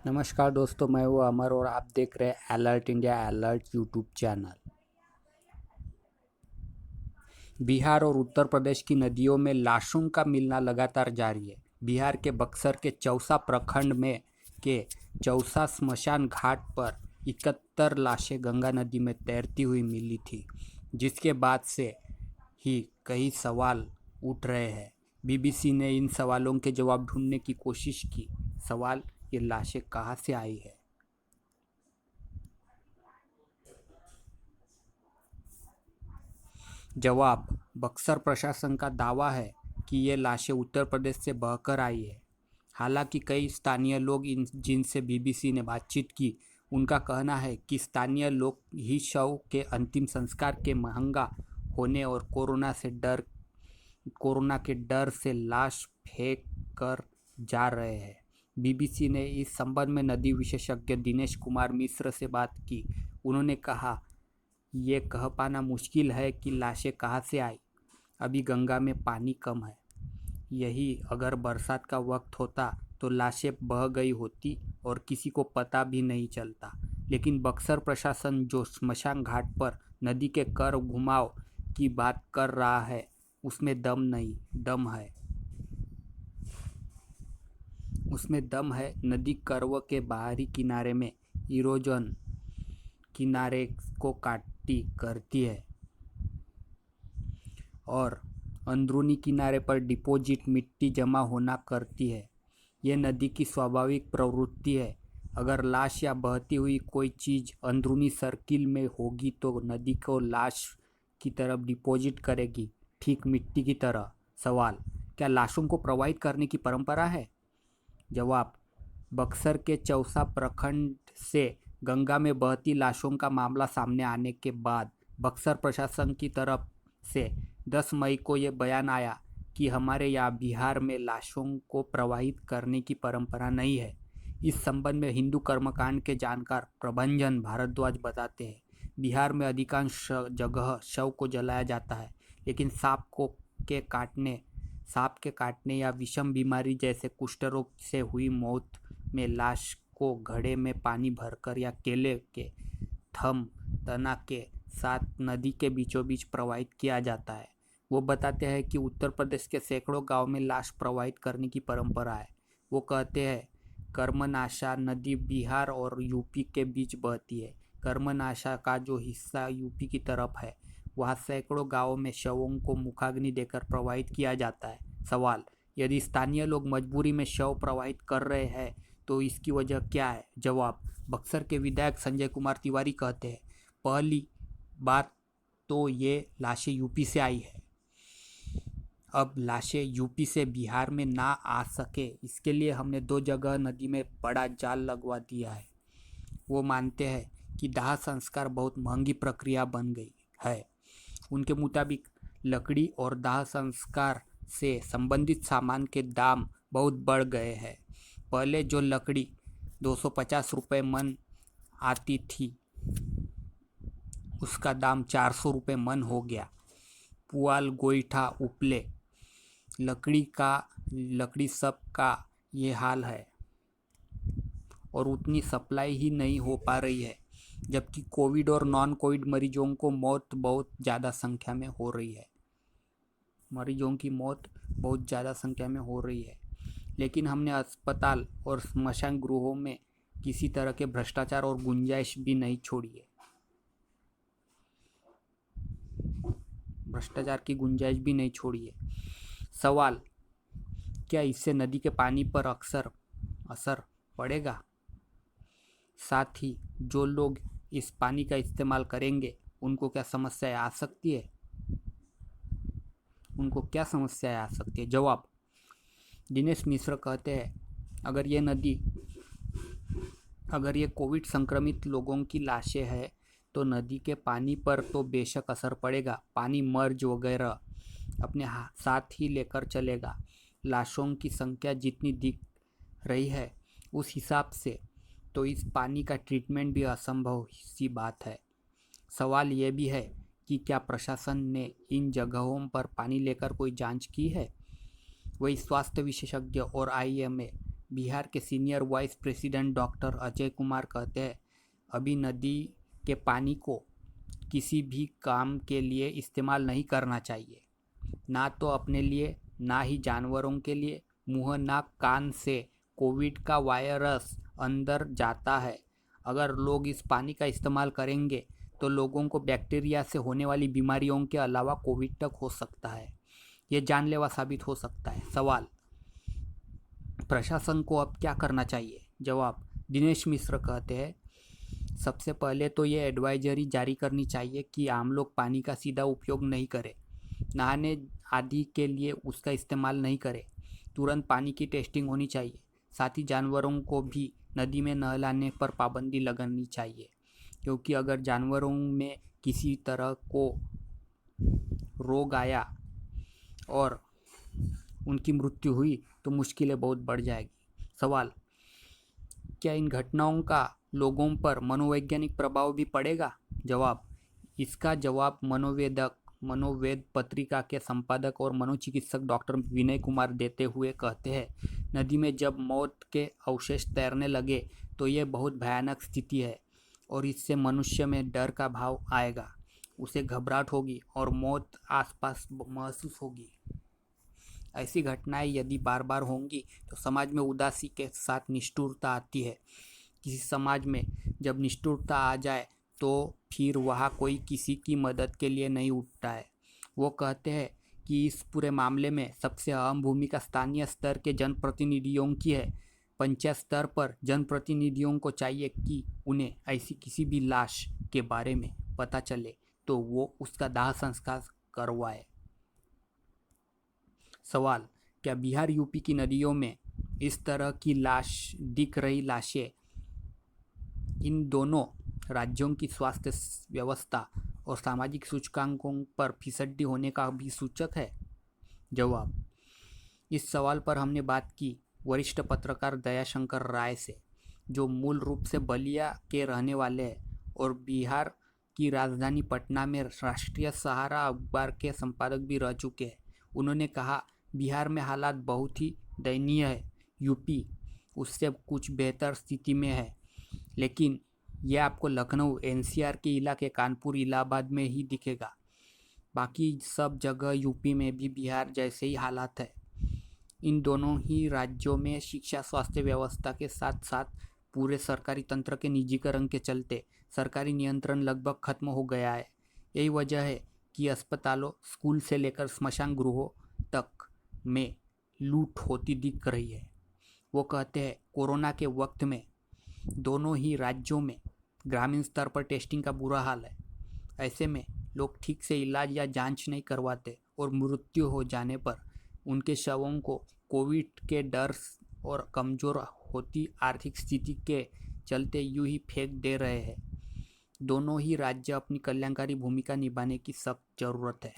नमस्कार दोस्तों, मैं हूँ अमर और आप देख रहे हैं alert India alert YouTube channel. Bihar और उत्तर प्रदेश की नदियों में लाशों का मिलना लगातार जारी है। बिहार के बक्सर के चौसा प्रखंड में के चौसा स्मशान घाट पर 71 लाशें गंगा नदी में तैरती हुई मिली थी, जिसके बाद से ही कई सवाल उठ रहे हैं। बीबीसी ने इन सवालों के जवाब ढूंढने की कोशिश की। सवाल, ये लाशें कहाँ से आई है? जवाब, बक्सर प्रशासन का दावा है कि ये लाशें उत्तर प्रदेश से बहकर आई है। हालांकि कई स्थानीय लोग जिनसे बीबीसी ने बातचीत की, उनका कहना है कि स्थानीय लोग ही शव के अंतिम संस्कार के महंगा होने और कोरोना के डर से लाश फेंक कर जा रहे हैं। बीबीसी ने इस संबंध में नदी विशेषज्ञ दिनेश कुमार मिश्र से बात की। उन्होंने कहा, ये कह पाना मुश्किल है कि लाशें कहाँ से आई। अभी गंगा में पानी कम है। यही अगर बरसात का वक्त होता तो लाशें बह गई होती और किसी को पता भी नहीं चलता। लेकिन बक्सर प्रशासन जो स्मशान घाट पर नदी के कर घुमाव की बात कर रहा है, उसमें दम है। नदी कर्व के बाहरी किनारे में इरोजन किनारे को काटी करती है और अंदरूनी किनारे पर डिपॉजिट मिट्टी जमा होना करती है। यह नदी की स्वाभाविक प्रवृत्ति है। अगर लाश या बहती हुई कोई चीज़ अंदरूनी सर्किल में होगी तो नदी को लाश की तरफ डिपॉजिट करेगी, ठीक मिट्टी की तरह। सवाल, क्या लाशों को प्रवाहित करने की परंपरा है? जवाब, बक्सर के चौसा प्रखंड से गंगा में बहती लाशों का मामला सामने आने के बाद बक्सर प्रशासन की तरफ से 10 मई को ये बयान आया कि हमारे यहाँ बिहार में लाशों को प्रवाहित करने की परंपरा नहीं है। इस संबंध में हिंदू कर्मकांड के जानकार प्रभंजन भारद्वाज बताते हैं, बिहार में अधिकांश जगह शव को जलाया जाता है, लेकिन सांप के काटने या विषम बीमारी जैसे कुष्ठ रोग से हुई मौत में लाश को घड़े में पानी भरकर या केले के तना के साथ नदी के बीचों बीच प्रवाहित किया जाता है। वो बताते हैं कि उत्तर प्रदेश के सैकड़ों गांव में लाश प्रवाहित करने की परंपरा है। वो कहते हैं, कर्मनाशा नदी बिहार और यूपी के बीच बहती है। कर्मनाशा का जो हिस्सा यूपी की तरफ है, वहाँ सैकड़ों गांवों में शवों को मुखाग्नि देकर प्रवाहित किया जाता है। सवाल, यदि स्थानीय लोग मजबूरी में शव प्रवाहित कर रहे हैं तो इसकी वजह क्या है? जवाब, बक्सर के विधायक संजय कुमार तिवारी कहते हैं, पहली बात तो ये लाशें यूपी से आई है। अब लाशें यूपी से बिहार में ना आ सके, इसके लिए हमने 2 जगह नदी में बड़ा जाल लगवा दिया है। वो मानते हैं कि दाह संस्कार बहुत महंगी प्रक्रिया बन गई है। उनके मुताबिक लकड़ी और दाह संस्कार से संबंधित सामान के दाम बहुत बढ़ गए हैं। पहले जो लकड़ी 250 रुपये मन आती थी, उसका दाम 400 रुपये मन हो गया। पुआल, गोईठा, उपले, लकड़ी सब का ये हाल है और उतनी सप्लाई ही नहीं हो पा रही है, जबकि कोविड और नॉन कोविड मरीजों को मौत बहुत ज़्यादा संख्या में हो रही है। लेकिन हमने अस्पताल और स्मशान गृहों में किसी तरह के भ्रष्टाचार और गुंजाइश भी नहीं छोड़ी है। सवाल, क्या इससे नदी के पानी पर असर पड़ेगा? साथ ही जो लोग इस पानी का इस्तेमाल करेंगे, उनको क्या समस्याएं आ सकती है? जवाब, दिनेश मिश्र कहते हैं, अगर ये कोविड संक्रमित लोगों की लाशें हैं तो नदी के पानी पर तो बेशक असर पड़ेगा। पानी मर्ज वगैरह अपने साथ ही लेकर चलेगा। लाशों की संख्या जितनी दिख रही है उस हिसाब से तो इस पानी का ट्रीटमेंट भी असंभव सी बात है। सवाल ये भी है कि क्या प्रशासन ने इन जगहों पर पानी लेकर कोई जांच की है? वही स्वास्थ्य विशेषज्ञ और आईएमए बिहार के senior vice president doctor Ajay Kumar कहते हैं, अभी नदी के पानी को किसी भी काम के लिए इस्तेमाल नहीं करना चाहिए, ना तो अपने लिए ना ही जानवरों के लिए। मुंह नाक कान से कोविड का वायरस अंदर जाता है। अगर लोग इस पानी का इस्तेमाल करेंगे तो लोगों को बैक्टीरिया से होने वाली बीमारियों के अलावा कोविड तक हो सकता है। ये जानलेवा साबित हो सकता है। सवाल, प्रशासन को अब क्या करना चाहिए? जवाब, दिनेश मिश्र कहते हैं, सबसे पहले तो ये एडवाइजरी जारी करनी चाहिए कि आम लोग पानी का सीधा उपयोग नहीं करें, नहाने आदि के लिए उसका इस्तेमाल नहीं करें। तुरंत पानी की टेस्टिंग होनी चाहिए। साथ ही जानवरों को भी नदी में नहलाने पर पाबंदी लगानी चाहिए, क्योंकि अगर जानवरों में किसी तरह को रोग आया और उनकी मृत्यु हुई तो मुश्किलें बहुत बढ़ जाएगी। सवाल, क्या इन घटनाओं का लोगों पर मनोवैज्ञानिक प्रभाव भी पड़ेगा? जवाब, इसका जवाब मनोवेद पत्रिका के संपादक और मनोचिकित्सक डॉक्टर विनय कुमार देते हुए कहते हैं, नदी में जब मौत के अवशेष तैरने लगे तो ये बहुत भयानक स्थिति है और इससे मनुष्य में डर का भाव आएगा। उसे घबराहट होगी और मौत आसपास महसूस होगी। ऐसी घटनाएं यदि बार बार होंगी तो समाज में उदासी के साथ निष्ठुरता आती है। किसी समाज में जब निष्ठुरता आ जाए तो फिर वहाँ कोई किसी की मदद के लिए नहीं उठता है। वो कहते हैं कि इस पूरे मामले में सबसे अहम भूमिका स्थानीय स्तर के जनप्रतिनिधियों की है। पंचायत स्तर पर जनप्रतिनिधियों को चाहिए कि उन्हें ऐसी किसी भी लाश के बारे में पता चले तो वो उसका दाह संस्कार करवाए। सवाल, क्या बिहार यूपी की नदियों में इस तरह की दिख रही लाशें इन दोनों राज्यों की स्वास्थ्य व्यवस्था और सामाजिक सूचकांकों पर फिसड्डी होने का भी सूचक है? जवाब, इस सवाल पर हमने बात की वरिष्ठ पत्रकार दयाशंकर राय से, जो मूल रूप से बलिया के रहने वाले हैं और बिहार की राजधानी पटना में राष्ट्रीय सहारा अखबार के संपादक भी रह चुके हैं। उन्होंने कहा, बिहार में हालात बहुत ही दयनीय है। यूपी उससे कुछ बेहतर स्थिति में है, लेकिन यह आपको लखनऊ, एनसीआर के इलाके, कानपुर, इलाहाबाद में ही दिखेगा। बाकी सब जगह यूपी में भी बिहार जैसे ही हालात है। इन दोनों ही राज्यों में शिक्षा, स्वास्थ्य व्यवस्था के साथ साथ पूरे सरकारी तंत्र के निजीकरण के चलते सरकारी नियंत्रण लगभग खत्म हो गया है। यही वजह है कि अस्पतालों, स्कूल से लेकर स्मशान गृहों तक में लूट होती दिख रही है। वो कहते हैं, कोरोना के वक्त में दोनों ही राज्यों में ग्रामीण स्तर पर टेस्टिंग का बुरा हाल है। ऐसे में लोग ठीक से इलाज या जांच नहीं करवाते और मृत्यु हो जाने पर उनके शवों को कोविड के डर और कमज़ोर होती आर्थिक स्थिति के चलते यूं ही फेंक दे रहे हैं। दोनों ही राज्य अपनी कल्याणकारी भूमिका निभाने की सख्त ज़रूरत है।